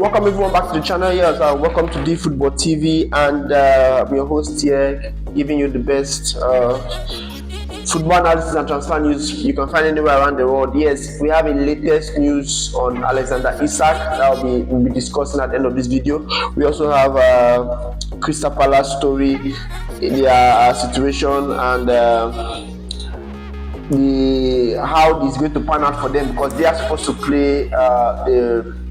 Welcome everyone back to the channel. Yes, welcome to D Football TV, and I'm your host here, giving you the best football analysis and transfer news you can find anywhere around the world. Yes, we have a latest news on Alexander Isak that we'll be discussing at the end of this video. We also have Crystal Palace story, their situation, and how it's going to pan out for them, because they are supposed to play the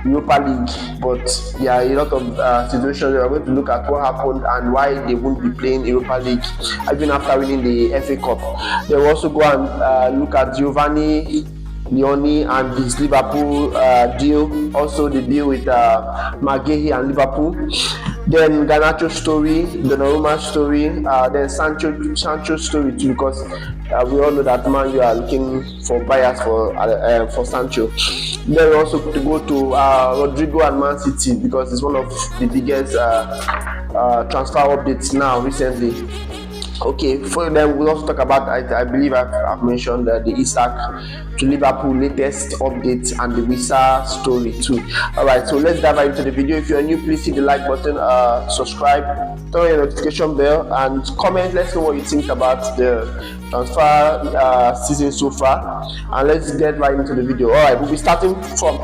Europa League, but there are a lot of situations. We are going to look at what happened and why they won't be playing Europa League even after winning the FA Cup. They will also go and look at Giovanni Leone and his Liverpool deal, also the deal with Maguire and Liverpool. Then Garnacho's story, Donnarumma story, then Sancho's story too, because we all know that Man U are looking for buyers for Sancho. Then we also to go to Rodrygo and Man City, because it's one of the biggest transfer updates now recently. Okay, for them we'll also talk about, I believe I've mentioned the Isak to Liverpool latest updates and the Wisa story too. Alright, so let's dive right into the video. If you're new, please hit the like button, subscribe, turn on your notification bell, and comment. Let's know what you think about the transfer season so far, and let's get right into the video. Alright, we'll be starting from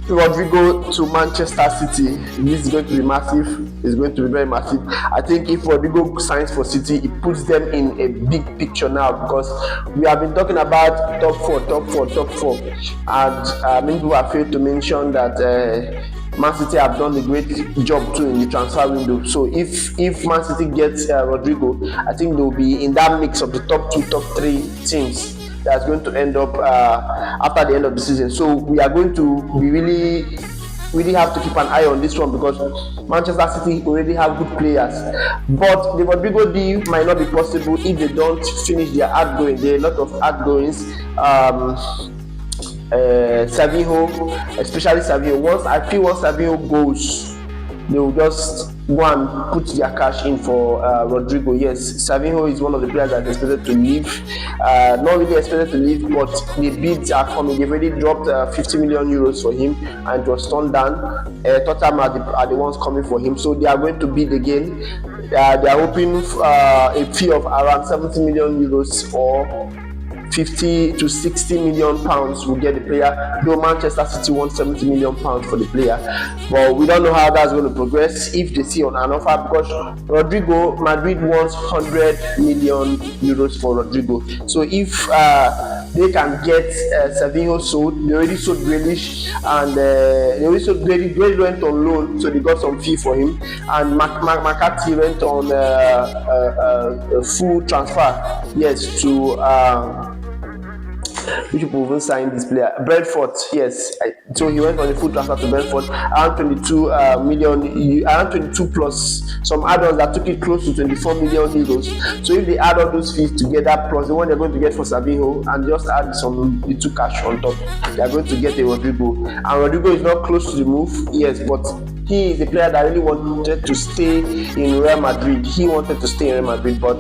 Rodrygo to Manchester City. This is going to be massive. It's going to be very massive. I think if Rodrygo signs for City, it puts them in a big picture now, because we have been talking about top four, and many people have failed to mention that Man City have done a great job too in the transfer window. So if Man City gets Rodrygo, I think they will be in that mix of the top 2, top 3 teams that's going to end up after the end of the season. So we are going to be really have to keep an eye on this one, because Manchester City already have good players. But the Rodrygo deal might not be possible if they don't finish their outgoing. There are a lot of outgoings. Savinho, especially Savinho. Once Savinho goes, they will just go and put their cash in for Rodrygo. Yes, Savinho is one of the players that is expected to leave. Not really expected to leave, but the bids are coming. They've already dropped 50 million euros for him, and it was turned down. Tottenham are the ones coming for him, so they are going to bid again. They are hoping a fee of around 70 million euros or 50 to 60 million pounds will get the player, though Manchester City wants 70 million pounds for the player. But we don't know how that's going to progress if they see on an offer, because Rodrygo, Madrid wants 100 million euros for Rodrygo. So if they can get Savinho sold, they already sold Grealish, and they already sold Grealish went on loan, so they got some fee for him, and McCarthy went on full transfer, yes, to which people will sign this player, Brentford. Yes, so he went on a full transfer to Brentford, around 22 million, around 22 plus some add-ons that took it close to 24 million euros. So if they add all those fees together plus the one they're going to get for Savinho, and just add some little cash on top, they are going to get a Rodrygo. And Rodrygo is not close to the move, yes, but he is a player that really wanted to stay in Real Madrid. He wanted to stay in Real Madrid, but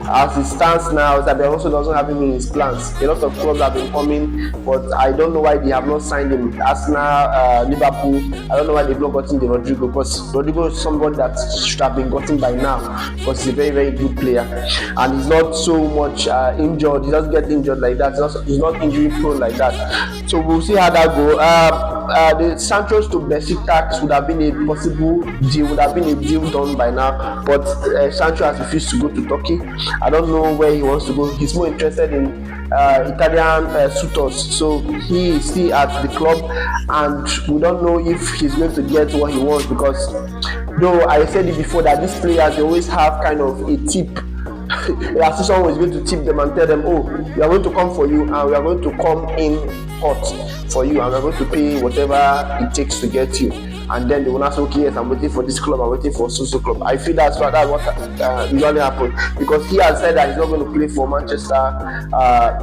as it stands now, Xabi also doesn't have him in his plans. A lot of clubs have been coming, but I don't know why they have not signed him. Arsenal, Liverpool, I don't know why they've not gotten the Rodrygo, because Rodrygo is somebody that should have been gotten by now, because he's a very, very good player, and he's not so much injured. He doesn't get injured like that. He's not injury prone like that. So we'll see how that goes. The Sancho's to Besiktas would have been a possible deal, would have been a deal done by now, but Sancho has refused to go to Turkey. I don't know where he wants to go. He's more interested in Italian suitors, so he is still at the club, and we don't know if he's going to get what he wants, because though I said it before that these players, they always have kind of a tip. As someone is going to tip them and tell them, oh, we are going to come for you, and we are going to come in hot for you, and we are going to pay whatever it takes to get you. And then they will not say, okay, yes, I'm waiting for this club, I'm waiting for so club. I feel that's what usually happens, because he has said that he's not going to play for Manchester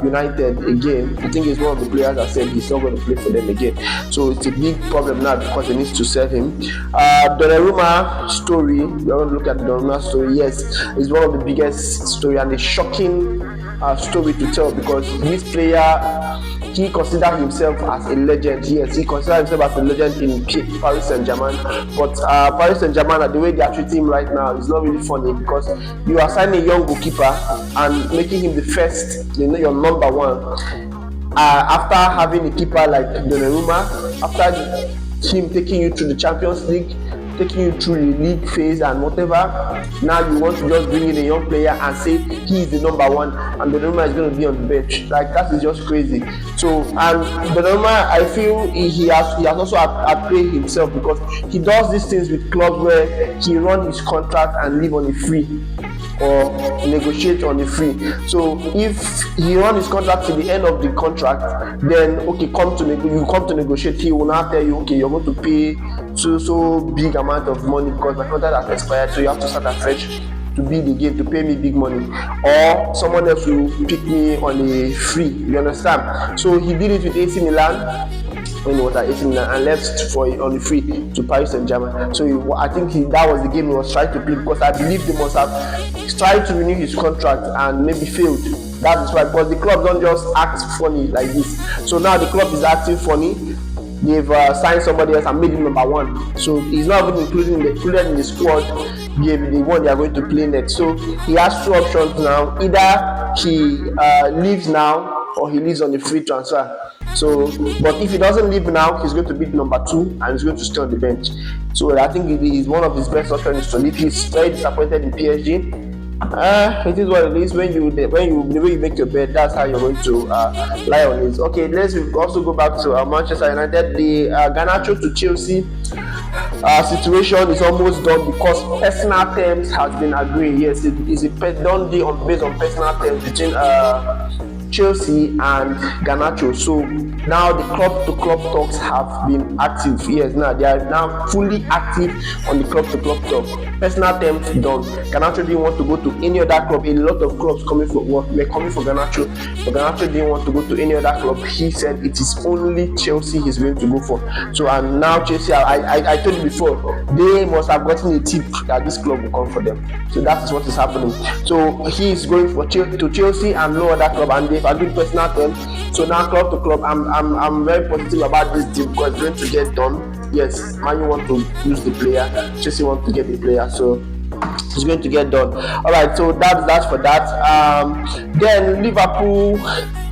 United again. I think he's one of the players that said he's not going to play for them again. So it's a big problem now, because they need to sell him. Donnarumma story, we're going to look at the Donnarumma story. Yes, it's one of the biggest story and a shocking story to tell, because this player he considers himself as a legend. Yes, he considers himself as a legend in Paris Saint-Germain. But Paris Saint-Germain, the way they are treating him right now is not really funny, because you are signing a young goalkeeper and making him the first, your number one. After having a keeper like Donnarumma, after him taking you through the Champions League, taking you through the league phase and whatever, now you want to just bring in a young player and say he is the number one and Donnarumma is going to be on the bench. Like, that is just crazy. So, and Donnarumma, I feel he has also outplayed himself, because he does these things with clubs where he runs his contract and leave on a free, or negotiate on the free. So if he run his contract to the end of the contract, then okay, you come to negotiate. He will now tell you, okay, you're going to pay so big amount of money because my contract has expired, so you have to start afresh to be the game, to pay me big money, or someone else will pick me on a free. You understand? So he did it with AC Milan when he was at AC Milan and left on the free to Paris Saint-Germain. So I think that was the game he was trying to play, because I believe they must have tried to renew his contract and maybe failed. That is why, because the club don't just act funny like this. So now the club is acting funny. They've signed somebody else and made him number one. So he's not even included in the squad, the one they are going to play next. So he has two options now. Either he leaves now, or he leaves on the free transfer. So, but if he doesn't leave now, he's going to be number two and he's going to stay on the bench. So I think it is one of his best options to leave. He's very disappointed in PSG. It is what it is. When you make your bed, that's how you're going to lie on it. Okay, let's also go back to Manchester United. The Garnacho to Chelsea situation is almost done, because personal terms has been agreed. Yes, it is a done deal based on personal terms between Chelsea and Garnacho. So now the club-to-club talks have been active. Yes, now they are now fully active on the club-to-club talk. Personal terms done. Garnacho didn't want to go to any other club. A lot of clubs were coming for Garnacho, but Garnacho didn't want to go to any other club. He said it is only Chelsea he's going to go for. So, and now Chelsea, I told you before, they must have gotten a tip that this club will come for them. So that is what is happening. So he is going to Chelsea and no other club, and they've agreed personal terms. So now club to club, I'm very positive about this deal, because it's going to get done. Yes, Man U want to use the player, Chelsea want to get the player, so it's going to get done. All right, so that's for that. Then Liverpool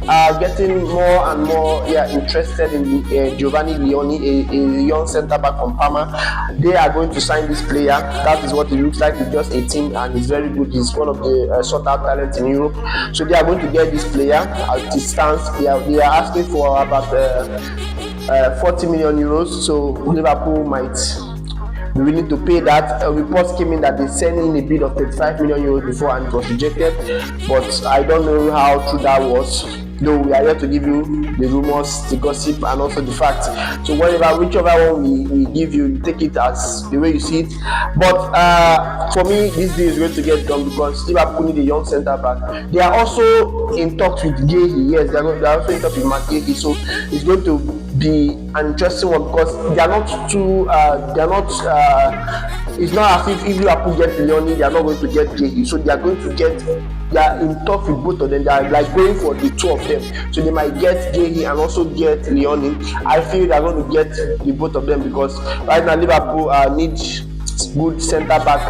are getting more and more interested in Giovanni Leoni, a young centre back from Parma. They are going to sign this player. That is what it looks like. He's just 18 and he's very good. He's one of the sought-out talents in Europe. So they are going to get this player at this stance. They are asking for about 40 million euros. So Liverpool might be willing to pay that. Reports came in that they sent in a bid of 35 million euros before and it was rejected. But I don't know how true that was. Though we are here to give you the rumors, the gossip, and also the facts. So whichever one we give you, you take it as the way you see it. But for me, this deal is going to get done because Liverpool need a young centre back. They are also in talks with Guehi. Yes, they are also in talks with Guehi. So it's going to be an interesting one because they are not too. It's not as if Liverpool get Leoni, they are not going to get Guehi. So they are going to get. They are in talk with both of them. They are like going for the two of them. So they might get Guehi and also get Leoni. I feel they are going to get the both of them because right now Liverpool need good centre back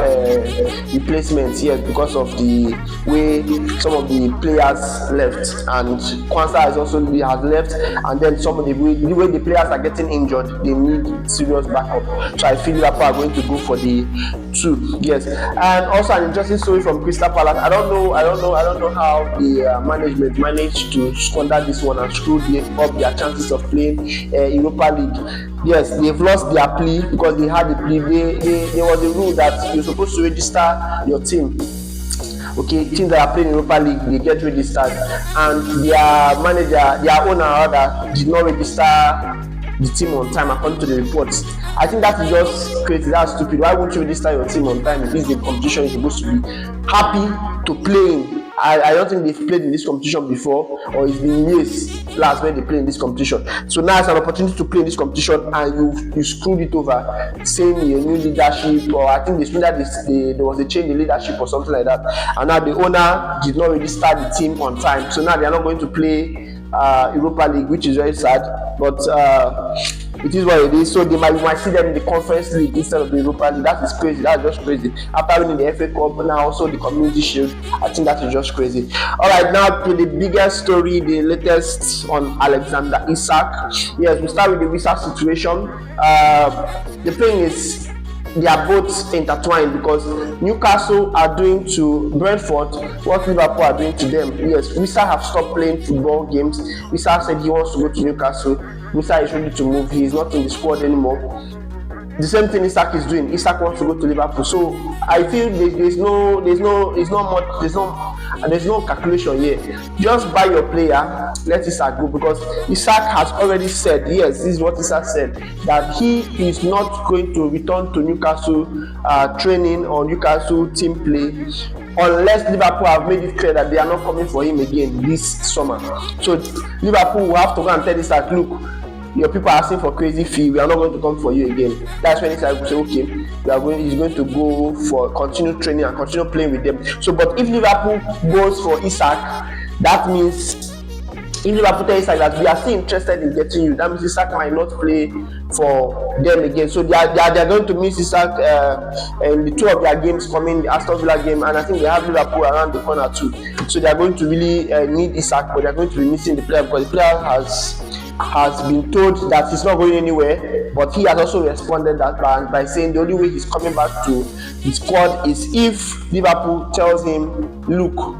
replacements here because of the way some of the players left, and Kwanzaa has left, and then some of the way the players are getting injured, they need serious backup. So I feel Liverpool are going to go for the two. Yes, and also an interesting story from Crystal Palace. I don't know how the management managed to squander this one and screw up their chances of playing Europa League. Yes, they've lost their plea because they had the plea. There was a rule that you're supposed to register your team. Okay, teams that are playing in Europa League, they get registered, and their owner rather, did not register the team on time according to the reports. I think that is just crazy. That's stupid. Why won't you register your team on time if this is a competition you're supposed to be happy to play in? I don't think they've played in this competition before, or it's been years last when they play in this competition. So now it's an opportunity to play in this competition, and you screwed it over, saying a new leadership, or I think there was a change in leadership or something like that. And now the owner did not register the team on time, so now they are not going to play Europa League, which is very sad. But it is what it is. So we might see them in the Conference League instead of the Europa League. That is crazy. That's just crazy. After winning the FA Cup now also the Community Shield, I think that is just crazy. All right, now to the biggest story, the latest on Alexander Isak. Yes, we start with the visa situation. The thing is, they are both intertwined because Newcastle are doing to Brentford what Liverpool are doing to them. Yes, Isak have stopped playing football games. Isak said he wants to go to Newcastle. Isak is ready to move. He is not in the squad anymore. The same thing Isak is doing. Isak wants to go to Liverpool. So I feel there's no calculation here. Just buy your player, let Isak go, because Isak has already said, yes, this is what Isak said, that he is not going to return to Newcastle training or Newcastle team play unless Liverpool have made it clear that they are not coming for him again this summer. So Liverpool will have to go and tell Isak, look, your people are asking for crazy fee, we are not going to come for you again. That's when Isak will say, okay, he's going to go for continued training and continue playing with them. So but if Liverpool goes for Isak, that means if Liverpool tell Isak that we are still interested in getting you, that means Isak might not play for them again. So they are going to miss Isak in the two of their games coming, the Aston Villa game, and I think they have Liverpool around the corner too. So they are going to really need Isak, but they are going to be missing the player because the player has been told that he's not going anywhere, but he has also responded that by saying the only way he's coming back to the squad is if Liverpool tells him, look,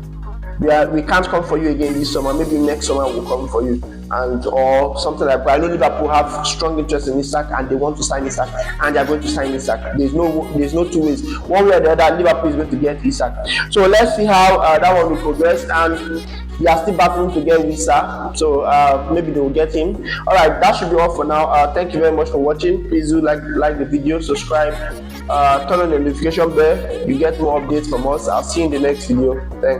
we can't come for you again this summer, maybe next summer we'll come for you, and or something like that. I know Liverpool have strong interest in Isak and they want to sign Isak, and they are going to sign Isak. There's no two ways. One way or the other, Liverpool is going to get Isak. So let's see how that one will progress, and they are still battling to get Isak, so maybe they will get him. All right, that should be all for now. Thank you very much for watching. Please do like the video, subscribe, turn on the notification bell. You get more updates from us. I'll see you in the next video. Thanks.